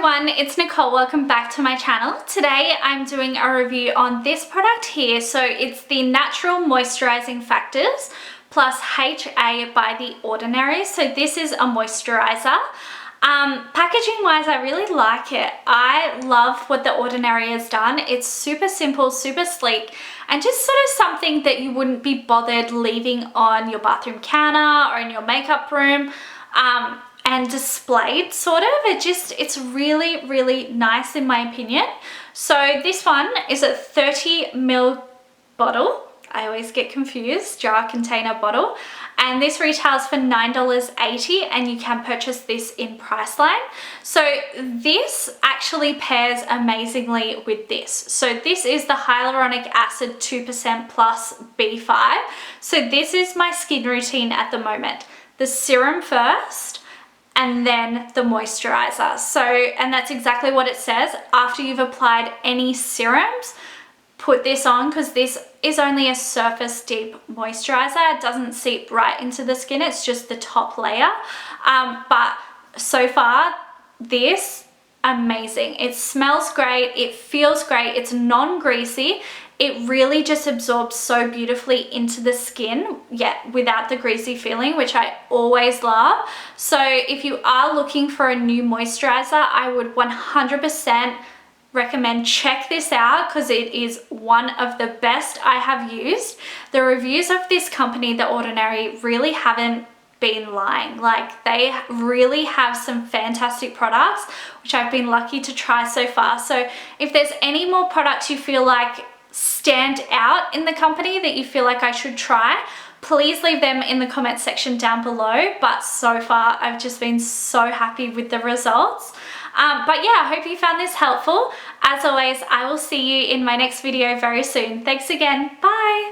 everyone, it's Nicole. Welcome back to my channel. Today I'm doing a review on this product here. So it's the Natural Moisturizing Factors plus HA by The Ordinary. So this is a moisturizer. Packaging wise, I really like it. I love what The Ordinary has done. It's super simple, super sleek, and just sort of something that you wouldn't be bothered leaving on your bathroom counter or in your makeup room. And displayed sort of. It's really, really nice in my opinion. So this one is a 30ml bottle. I always get confused, jar, container, bottle. And this retails for $9.80 and you can purchase this in Priceline. So this actually pairs amazingly with this. So this is the hyaluronic acid 2% plus B5. So this is my skin routine at the moment. The serum first, and then the moisturizer. So, and that's exactly what it says. After you've applied any serums, put this on, because this is only a surface deep moisturizer. It doesn't seep right into the skin. It's just the top layer. But so far, this, amazing. It smells great. It feels great. It's non-greasy. It really just absorbs so beautifully into the skin, yet without the greasy feeling, which I always love. So if you are looking for a new moisturizer, I would 100% recommend check this out, because it is one of the best I have used. The reviews of this company, The Ordinary, really haven't been lying. Like, they really have some fantastic products, which I've been lucky to try so far. So if there's any more products you feel like stand out in the company that you feel like I should try, please leave them in the comment section down below. But so far I've just been so happy with the results. But yeah, I hope you found this helpful. As always, I will see you in my next video very soon. Thanks again. Bye.